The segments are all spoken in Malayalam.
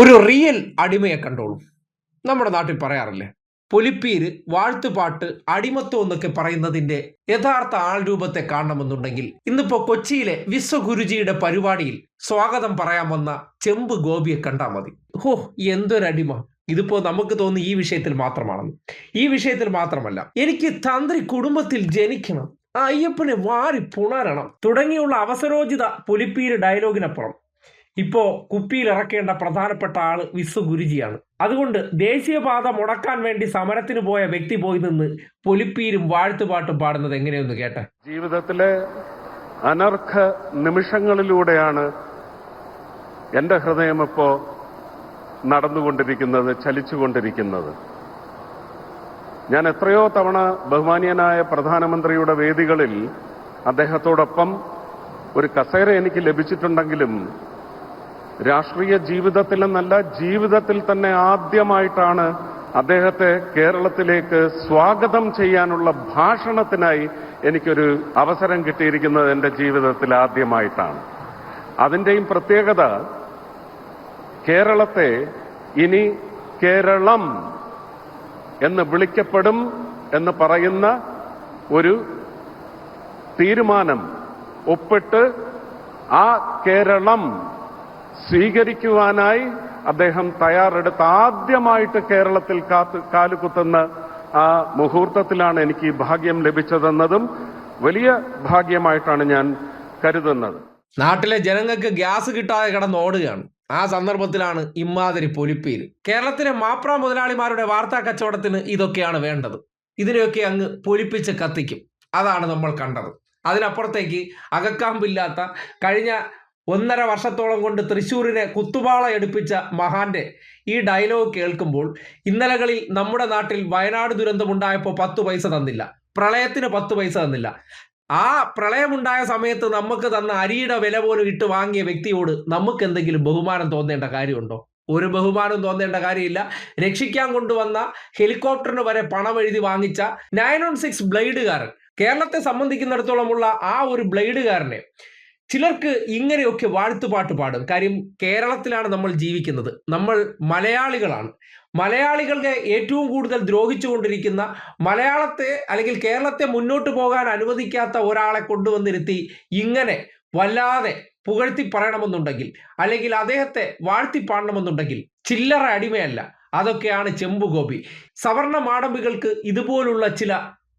ഒരു റിയൽ അടിമയെ കണ്ടോളൂ. നമ്മുടെ നാട്ടിൽ പറയാറില്ലേ, പൊലിപ്പീര്, വാഴ്ത്തുപാട്ട്, അടിമത്വം എന്നൊക്കെ പറയുന്നതിന്റെ യഥാർത്ഥ ആൾരൂപത്തെ കാണണമെന്നുണ്ടെങ്കിൽ ഇന്നിപ്പോ കൊച്ചിയിലെ വിശ്വഗുരുജിയുടെ പരിപാടിയിൽ സ്വാഗതം പറയാൻ വന്ന ചെമ്പ് ഗോപിയെ കണ്ടാൽ മതി. ഹോ, എന്തൊരടിമ! ഇതിപ്പോ നമുക്ക് തോന്നി ഈ വിഷയത്തിൽ മാത്രമാണെന്ന്. ഈ വിഷയത്തിൽ മാത്രമല്ല, എനിക്ക് തന്ത്രി കുടുംബത്തിൽ ജനിക്കണം, അയ്യപ്പനെ വാരി പുണരണം തുടങ്ങിയുള്ള അവസരോചിത പൊലിപ്പീര് ഡയലോഗിനപ്പുറം ഇപ്പോ കുപ്പിയിൽ ഇറക്കേണ്ട പ്രധാനപ്പെട്ട ആള് വിശ്വഗുരുജിയാണ്. അതുകൊണ്ട് ദേശീയപാത മുടക്കാൻ വേണ്ടി സമരത്തിന് പോയ വ്യക്തി പോയി നിന്ന് പൊലിപ്പീരും വാഴ്ത്തുപാട്ടും പാടുന്നത് എങ്ങനെയൊന്ന് കേട്ടെ. ജീവിതത്തിലെ അനർഘ നിമിഷങ്ങളിലൂടെയാണ് എൻ്റെ ഹൃദയം ഇപ്പോ നടന്നുകൊണ്ടിരിക്കുന്നത്, ചലിച്ചുകൊണ്ടിരിക്കുന്നത്. ഞാൻ എത്രയോ തവണ ബഹുമാനീയനായ പ്രധാനമന്ത്രിയുടെ വേദികളിൽ അദ്ദേഹത്തോടൊപ്പം ഒരു കസേര എനിക്ക് ലഭിച്ചിട്ടുണ്ടെങ്കിലും രാഷ്ട്രീയ ജീവിതത്തിലെന്നല്ല, ജീവിതത്തിൽ തന്നെ ആദ്യമായിട്ടാണ് അദ്ദേഹത്തെ കേരളത്തിലേക്ക് സ്വാഗതം ചെയ്യാനുള്ള ഭാഷണത്തിനായി എനിക്കൊരു അവസരം കിട്ടിയിരിക്കുന്നത്. എൻ്റെ ജീവിതത്തിൽ ആദ്യമായിട്ടാണ്. അതിൻ്റെയും പ്രത്യേകത, കേരളത്തെ ഇനി കേരളം എന്ന് വിളിക്കപ്പെടും എന്ന് പറയുന്ന ഒരു തീരുമാനം ഒപ്പിട്ട് ആ കേരളം സ്വീകരിക്കുവാനായി അദ്ദേഹം തയ്യാറെടുത്ത് ആദ്യമായിട്ട് കേരളത്തിൽ കാലുകുത്തുന്ന ആ മുഹൂർത്തത്തിലാണ് എനിക്ക് ഈ ഭാഗ്യം ലഭിച്ചതെന്നതും വലിയ ഭാഗ്യമായിട്ടാണ് ഞാൻ കരുതുന്നത്. നാട്ടിലെ ജനങ്ങൾക്ക് ഗ്യാസ് കിട്ടാതെ കിടന്നോടുകയാണ്. ആ സന്ദർഭത്തിലാണ് ഇമ്മാതിരി പൊലിപ്പീര്. കേരളത്തിലെ മാപ്ര മുതലാളിമാരുടെ വാർത്താ കച്ചവടത്തിന് ഇതൊക്കെയാണ് വേണ്ടത്. ഇതിനെയൊക്കെ അങ്ങ് പൊലിപ്പിച്ച് കത്തിക്കും. അതാണ് നമ്മൾ കണ്ടത്. അതിനപ്പുറത്തേക്ക് അകക്കാമ്പില്ലാത്ത, കഴിഞ്ഞ 1.5 വർഷത്തോളം കൊണ്ട് തൃശ്ശൂരിനെ കുത്തുപാള എടുപ്പിച്ച മഹാന്റെ ഈ ഡയലോഗ് കേൾക്കുമ്പോൾ, ഇന്നലകളിൽ നമ്മുടെ നാട്ടിൽ വയനാട് ദുരന്തമുണ്ടായപ്പോൾ 10 പൈസ തന്നില്ല, പ്രളയത്തിന് 10 പൈസ തന്നില്ല, ആ പ്രളയമുണ്ടായ സമയത്ത് നമുക്ക് തന്ന അരിയുടെ വില പോലും ഇട്ട് വാങ്ങിയ വ്യക്തിയോട് നമുക്ക് എന്തെങ്കിലും ബഹുമാനം തോന്നേണ്ട കാര്യമുണ്ടോ? ഒരു ബഹുമാനം തോന്നേണ്ട കാര്യമില്ല. രക്ഷിക്കാൻ കൊണ്ടുവന്ന ഹെലികോപ്റ്ററിന് വരെ പണം എഴുതി വാങ്ങിച്ച 916 ബ്ലേഡുകാരൻ, കേരളത്തെ സംബന്ധിക്കുന്നിടത്തോളമുള്ള ആ ഒരു ബ്ലേഡുകാരനെ ചിലർക്ക് ഇങ്ങനെയൊക്കെ വാഴ്ത്തുപാട്ട് പാടും. കാര്യം, കേരളത്തിലാണ് നമ്മൾ ജീവിക്കുന്നത്, നമ്മൾ മലയാളികളാണ്. മലയാളികളെ ഏറ്റവും കൂടുതൽ ദ്രോഹിച്ചുകൊണ്ടിരിക്കുന്ന, മലയാളത്തെ അല്ലെങ്കിൽ കേരളത്തെ മുന്നോട്ട് പോകാൻ അനുവദിക്കാത്ത ഒരാളെ കൊണ്ടുവന്നിരുത്തി ഇങ്ങനെ വല്ലാതെ പുകഴ്ത്തി പറയണമെന്നുണ്ടെങ്കിൽ, അല്ലെങ്കിൽ അദ്ദേഹത്തെ വാഴ്ത്തി പാടണമെന്നുണ്ടെങ്കിൽ ചില്ലറ അടിമയല്ല, അതൊക്കെയാണ് ചെമ്പ് ഗോപി. സവർണ മാടമ്പികൾക്ക് ഇതുപോലുള്ള ചില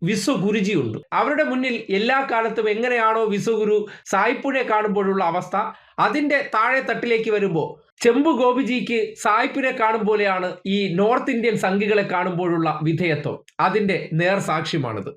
വിശ്വഗുരുജിയുണ്ട്. അവരുടെ മുന്നിൽ എല്ലാ കാലത്തും എങ്ങനെയാണോ വിശ്വഗുരു സായിപ്പിനെ കാണുമ്പോഴുള്ള അവസ്ഥ, അതിന്റെ താഴെ തട്ടിലേക്ക് വരുമ്പോൾ ചെമ്പ് ഗോപിജിക്ക് സായിപ്പിനെ കാണുമ്പോലെയാണ് ഈ നോർത്ത് ഇന്ത്യൻ സംഘികളെ കാണുമ്പോഴുള്ള വിധേയത്വം. അതിന്റെ നേർസാക്ഷ്യമാണിത്.